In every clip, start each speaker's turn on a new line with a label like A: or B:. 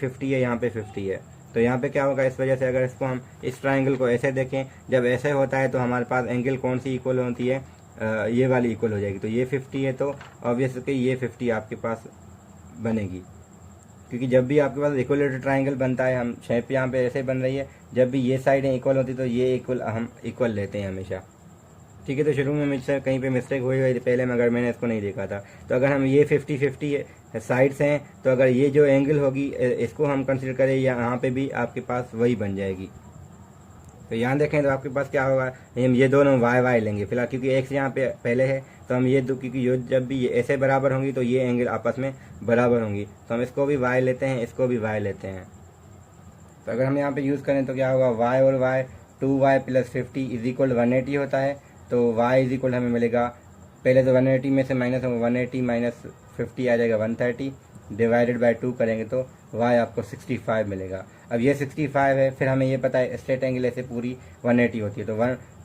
A: 50 है, यहाँ पे 50 है। तो यहाँ पे क्या होगा, इस वजह से अगर इसको हम इस ट्राइंगल को ऐसे देखें, जब ऐसे होता है तो हमारे पास एंगल कौन सी इक्वल होती है, ये वाली इक्वल हो जाएगी। तो ये 50 है तो ऑब्वियसली ये 50 आपके पास बनेगी, क्योंकि जब भी आपके पास इक्वलेटर ट्राइंगल बनता है, हम शेप यहाँ पे ऐसे बन रही है, जब भी ये साइडें इक्वल होती तो ये इक्वल हम इक्वल लेते हैं हमेशा। ठीक है, तो शुरू में मुझसे कहीं पे मिस्टेक हुई हुई थी पहले, मगर मैंने इसको नहीं देखा था। तो अगर हम ये 50-50 साइड्स हैं, तो अगर ये जो एंगल होगी इसको हम कंसिडर करें, यहाँ पे भी आपके पास वही बन जाएगी। तो यहाँ देखें तो आपके पास क्या होगा, हम ये दोनों वाई वाई लेंगे फिलहाल, क्योंकि एक्स यहाँ पे पहले है, तो हम ये दो, क्योंकि ये जब भी ये ऐसे बराबर होंगी तो ये एंगल आपस में बराबर होंगी, तो हम इसको भी वाई लेते हैं, इसको भी वाई लेते हैं। तो अगर हम यहाँ पे यूज़ करें तो क्या होगा, वाई और वाई 2y + 50 इज इक्वल 180 होता है। तो y इज इक्वल हमें मिलेगा, पहले तो 180 में से माइनस होगा, 180 माइनस 50 आ जाएगा 130, डिवाइडेड बाय 2 करेंगे तो y आपको 65 मिलेगा। अब ये 65 है, फिर हमें ये पता है स्ट्रेट एंगल ऐसे पूरी 180 होती है, तो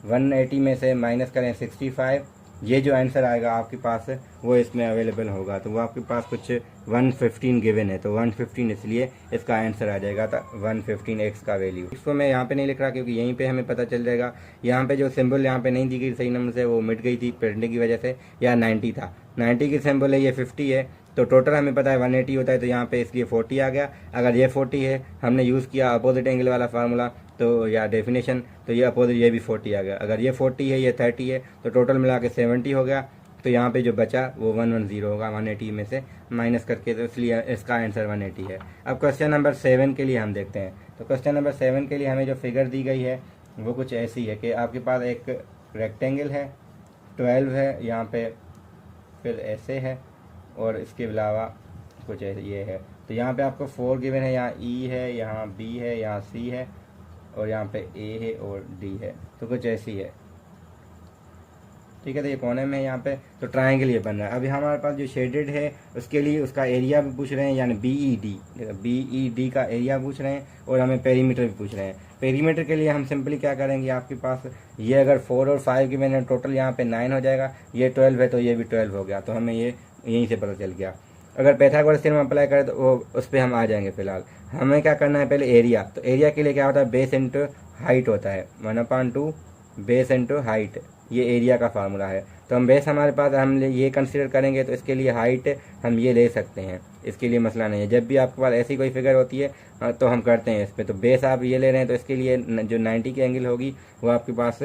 A: 180 में से माइनस करें 65, ये जो आंसर आएगा आपके पास वो इसमें अवेलेबल होगा। तो वो आपके पास कुछ 115 गिवन है, तो 115 इसलिए इसका आंसर आ जाएगा था 115 एक्स का वैल्यू। इसको मैं यहाँ पे नहीं लिख रहा क्योंकि यहीं पे हमें पता चल जाएगा। यहाँ पे जो सिंबल यहाँ पे नहीं दी गई सही नंबर से, वो मिट गई थी प्रिंटिंग की वजह से, या 90 था, 90 की सिंबल है, ये 50 है, तो टोटल हमें पता है 180 होता है, तो यहाँ पे इसलिए 40 आ गया। अगर ये 40 है, हमने यूज़ किया अपोजिट एंगल वाला फार्मूला तो या डेफिनेशन, तो ये अपोजिट ये भी 40 आ गया। अगर ये 40 है, ये 30 है, तो टोटल मिला के 70 हो गया। तो यहाँ पे जो बचा वो 110 होगा 180 में से माइनस करके, तो इसलिए इसका आंसर 180 है। अब क्वेश्चन नंबर 7 के लिए हम देखते हैं। तो क्वेश्चन नंबर 7 के लिए हमें जो फिगर दी गई है वो कुछ ऐसी है कि आपके पास एक रेक्टेंगल है, 12 है यहाँ पे, फिर ऐसे है, और इसके अलावा कुछ ऐसे ये है। तो यहाँ पे आपको 4 गिवन है, यहाँ ई है, यहाँ बी है, यहाँ सी है, और यहाँ पे ए है और डी है, तो कुछ ऐसी है। ठीक है, तो ये कोने में है यहाँ पे, तो ट्रायंगल ये बन रहा है। अभी हमारे पास जो शेडेड है उसके लिए उसका एरिया भी पूछ रहे हैं, यानी BED का एरिया पूछ रहे हैं, और हमें पेरीमीटर भी पूछ रहे हैं। पेरीमीटर के लिए हम सिंपली क्या करेंगे, आपके पास ये अगर 4 और 5 की मैंने टोटल यहाँ पे 9 हो जाएगा, ये 12 है तो ये भी 12 हो गया, तो हमें ये यहीं से पता चल गया। अगर पाइथागोरस थ्योरम अप्लाई करें तो वो उस पर हम आ जाएंगे। फिलहाल हमें क्या करना है, पहले एरिया। तो एरिया के लिए क्या होता है, बेस इंटू हाइट होता है, 1/2 बेस इंटू हाइट, ये एरिया का फार्मूला है। तो हम बेस हमारे पास हम ये कंसीडर करेंगे, तो इसके लिए हाइट हम ये ले सकते हैं, इसके लिए मसला नहीं है। जब भी आपके पास ऐसी कोई फिगर होती है तो हम करते हैं इस पर। तो बेस आप ये ले रहे हैं, तो इसके लिए जो 90 की एंगल होगी वो आपके पास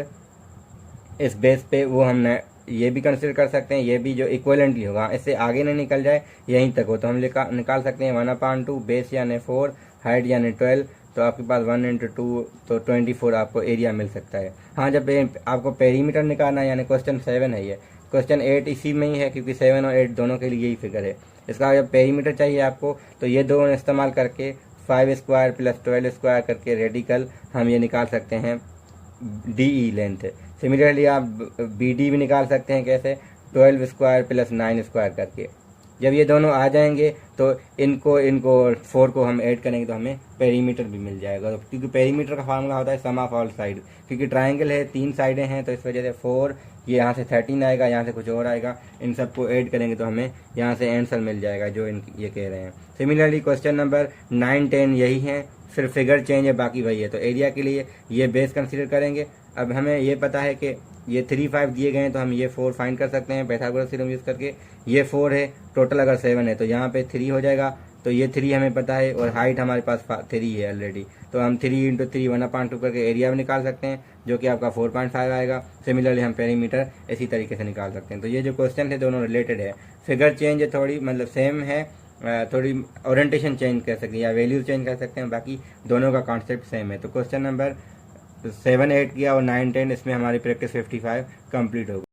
A: इस बेस पे वो हम ये भी कंसिडर कर सकते हैं, ये भी जो इक्वलेंटली होगा, इससे आगे नहीं निकल जाए, यहीं तक हो, तो हम निकाल सकते हैं 1/2 बेस यानी 4, हाइट यानी 12, तो आपके पास 1 × 2 तो 24 आपको एरिया मिल सकता है। हाँ, जब आपको पेरीमीटर निकालना है, यानी क्वेश्चन 7 है ये, क्वेश्चन 8 इसी में ही है, क्योंकि 7 और 8 दोनों के लिए यही फिगर है। इसका जब पेरीमीटर चाहिए आपको, तो ये दोनों इस्तेमाल करके 5² + 12² करके रेडिकल हम ये निकाल सकते हैं DE लेंथ। सिमिलरली आप BD भी निकाल सकते हैं, कैसे, 12² + 9² करके। जब ये दोनों आ जाएंगे तो इनको 4 को हम ऐड करेंगे तो हमें पेरीमीटर भी मिल जाएगा, क्योंकि पेरीमीटर का फार्मूला होता है सम ऑफ ऑल साइड। क्योंकि ट्रायंगल है, 3 साइडें हैं, तो इस वजह से 4, ये यहाँ से 13 आएगा, यहाँ से कुछ और आएगा, इन सबको ऐड करेंगे तो हमें यहाँ से आंसर मिल जाएगा जो ये कह रहे हैं। सिमिलरली क्वेश्चन नंबर 9, 10 यही है, सिर्फ फिगर चेंज है, बाकी वही है। तो एरिया के लिए ये बेस कंसीडर करेंगे। अब हमें ये पता है कि ये 3, 5 दिए गए हैं, तो हम ये 4 फाइंड कर सकते हैं पाइथागोरस थ्योरम यूज़ करके। ये 4 है, टोटल अगर 7 है, तो यहाँ पे 3 हो जाएगा, तो ये 3 हमें पता है, और हाइट हमारे पास 3 है ऑलरेडी, तो हम 3 × 3 1/2 करके एरिया भी निकाल सकते हैं, जो कि आपका 4.5 आएगा। सिमिलरली हम पेरीमीटर इसी तरीके से निकाल सकते हैं। तो ये जो क्वेश्चन थे दोनों रिलेटेड है, फिगर चेंज है थोड़ी, मतलब सेम है, थोड़ी ओरिएंटेशन चेंज कर सकते हैं या वैल्यूज चेंज कर सकते हैं, बाकी दोनों का कॉन्सेप्ट सेम है। तो क्वेश्चन नंबर 7, 8 किया, और 9, 10 इसमें हमारी प्रैक्टिस 55 कंप्लीट होगी।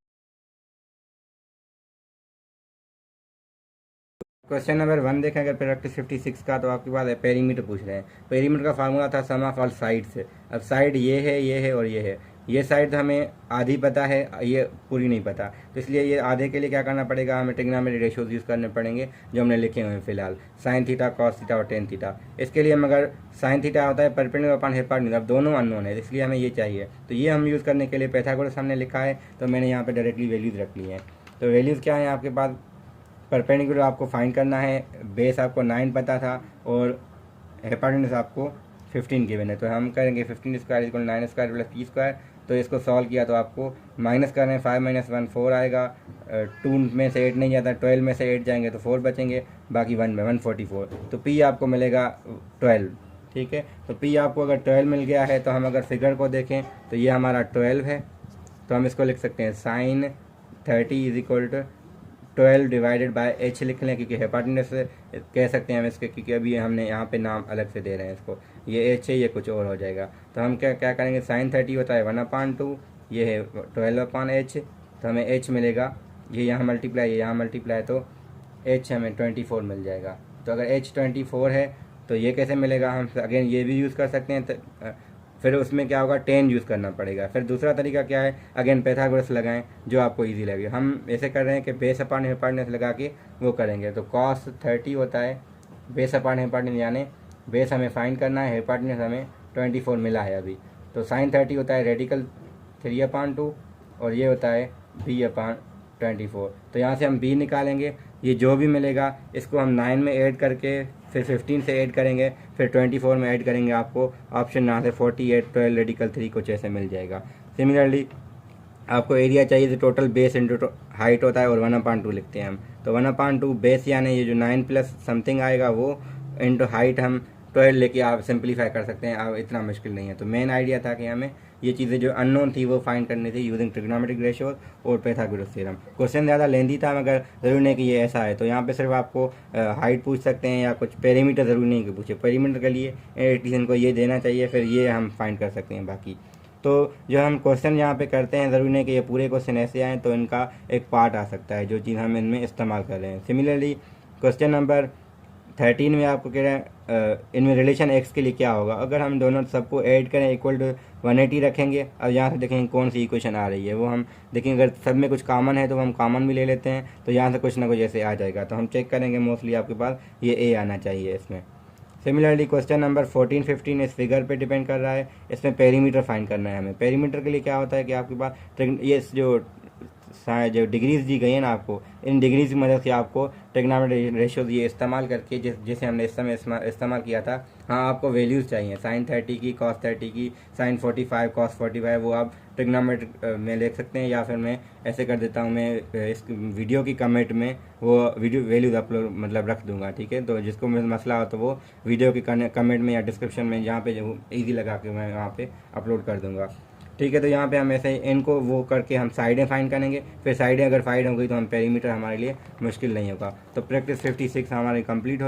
A: क्वेश्चन नंबर 1 देखें अगर प्रैक्टिस 56 का, तो आपके पास पेरीमीटर पूछ रहे हैं। पेरीमीटर का फार्मूला था सम ऑफ ऑल साइड्स। अब साइड ये है और ये है। ये साइड हमें आधी पता है, ये पूरी नहीं पता, तो इसलिए ये आधे के लिए क्या करना पड़ेगा, हमें ट्रिग्नोमेट्रिक रेशियोज यूज़ करने पड़ेंगे, जो हमने लिखे हुए हैं फिलहाल, sin थीटा, cos थीटा और tan थीटा। इसके लिए हम अगर sin थीटा होता है परपेंडिकुलर अपॉन हाइपोटेन्यूज, अब दोनों अननोन है, इसलिए हमें ये चाहिए। तो ये हम यूज़ करने के लिए पाइथागोरस हमने लिखा है, तो मैंने यहाँ पर डायरेक्टली वैल्यूज़ रख ली हैं। तो वैल्यूज़ क्या है आपके पास, परपेंडिकुलर आपको फाइंड करना है, बेस आपको 9 पता था, और हाइपोटेन्यूज आपको 15 गिवन है, तो हम करेंगे 15 square equal 9 square plus 3 square. तो इसको सॉल्व किया तो आपको माइनस कर रहे हैं, 5 - 1 4 आएगा, 2 में से 8 नहीं जाता, 12 में से 8 जाएंगे तो 4 बचेंगे, बाकी 1 में 144। तो पी आपको मिलेगा 12। ठीक है, तो पी आपको अगर 12 मिल गया है तो हम अगर फिगर को देखें तो ये हमारा 12 है, तो हम इसको लिख सकते हैं sin 30 is equal to 12 divided by H लिख लें, क्योंकि हाइपोटेन्यूज कह सकते हैं हम इसके, क्योंकि अभी हमने यहाँ पे नाम अलग से दे रहे हैं इसको, ये एच है, ये कुछ और हो जाएगा। तो हम क्या क्या करेंगे, sin 30 होता है 1/2, ये है 12/h, तो हमें h मिलेगा, ये यहाँ मल्टीप्लाई, ये यहाँ मल्टीप्लाई, तो h हमें 24 मिल जाएगा। तो अगर h 24 है तो ये कैसे मिलेगा, हम अगेन ये भी यूज़ कर सकते हैं, तो फिर उसमें क्या होगा, 10 यूज़ करना पड़ेगा। फिर दूसरा तरीका क्या है, अगेन पैथागोरस लगाएं, जो आपको इजी लगे। हम ऐसे कर रहे हैं कि बेस अपान हाइपोटेन्यूज लगा के वो करेंगे। तो cos 30 होता है बेस अपान हाइपोटेन्यूज, यानी बेस हमें फाइंड करना है, हाइपोटेन्यूज हमें 24 मिला है अभी। तो sin 30 होता है रेडिकल 3/2 और ये होता है b/24। तो यहाँ से हम b निकालेंगे, ये जो भी मिलेगा इसको हम 9 में ऐड करके फिर 15 से ऐड करेंगे, फिर 24 में ऐड करेंगे, आपको ऑप्शन यहाँ से 48 12 रेडिकल 3 कुछ ऐसे मिल जाएगा। सिमिलरली आपको एरिया चाहिए तो टोटल बेस इंटू हाइट होता है और 1/2 लिखते हैं हम। तो 1/2 बेस यानी ये जो 9 प्लस समथिंग आएगा वो इंटू हाइट हम 12 लेके आप सिंप्लीफाई कर सकते हैं, आप इतना मुश्किल नहीं है। तो मेन आइडिया था कि हमें ये चीज़ें जो अननोन थी वो फाइंड करनी थी यूजिंग ट्रिग्नोमेट्रिक रेशियोज और पैथागोरस थ्योरम। क्वेश्चन ज़्यादा लेंदी था, मगर ज़रूरी नहीं कि ये ऐसा है। तो यहाँ पे सिर्फ आपको हाइट पूछ सकते हैं या कुछ पेरीमीटर, ज़रूरी नहीं कि पूछे। पेरीमीटर के लिए एडिशन को ये देना चाहिए, फिर ये हम फाइंड कर सकते हैं बाकी। तो जो हम क्वेश्चन यहाँ पे करते हैं, ज़रूरी नहीं कि ये पूरे क्वेश्चन ऐसे आएँ, तो इनका एक पार्ट आ सकता है जो चीज़ हम इनमें इस्तेमाल कर रहे हैं। सिमिलरली क्वेश्चन नंबर 13 में आपको कह रहे हैं इनमें रिलेशन एक्स के लिए क्या होगा। अगर हम दोनों सबको ऐड करें इक्वल टू 180 रखेंगे, अब यहाँ से देखेंगे कौन सी इक्वेशन आ रही है, वो हम देखेंगे। अगर सब में कुछ कॉमन है तो हम कॉमन भी ले लेते हैं, तो यहाँ से कुछ ना कुछ ऐसे आ जाएगा। तो हम चेक करेंगे, मोस्टली आपके पास ये ए आना चाहिए इसमें। सिमिलरली क्वेश्चन नंबर 14 15 इस फिगर पे डिपेंड कर रहा है, इसमें पेरीमीटर फाइंड करना है हमें। पेरीमीटर के लिए क्या होता है कि आपके पास ये जो डिग्रीज दी गई है ना आपको, इन डिग्रीज की मदद से आपको ट्रिग्नोमेट्रिक रेशियोज ये इस्तेमाल करके जिसे हमने इस समय इस्तेमाल किया था, हाँ आपको वैल्यूज़ चाहिए sin 30 की, cos 30 की, sin 45 cos 45, वो आप ट्रिग्नोमेट्रिक में लिख सकते हैं, या फिर मैं ऐसे कर देता हूँ, मैं इस वीडियो की कमेंट में वो वीडियो वैल्यूज अपलोड मतलब रख दूंगा। ठीक है, तो जिसको मसला हो तो वो वीडियो की कमेंट में या डिस्क्रिप्शन में जहाँ पे जो ईजी लगा के मैं वहाँ पे अपलोड कर दूँगा। ठीक है, तो यहाँ पे हम ऐसे इनको वो करके हम साइडें फाइंड करेंगे, फिर साइडें अगर फाइंड हो गई तो हम पेरीमीटर हमारे लिए मुश्किल नहीं होगा। तो प्रैक्टिस 56 हमारी कंप्लीट हो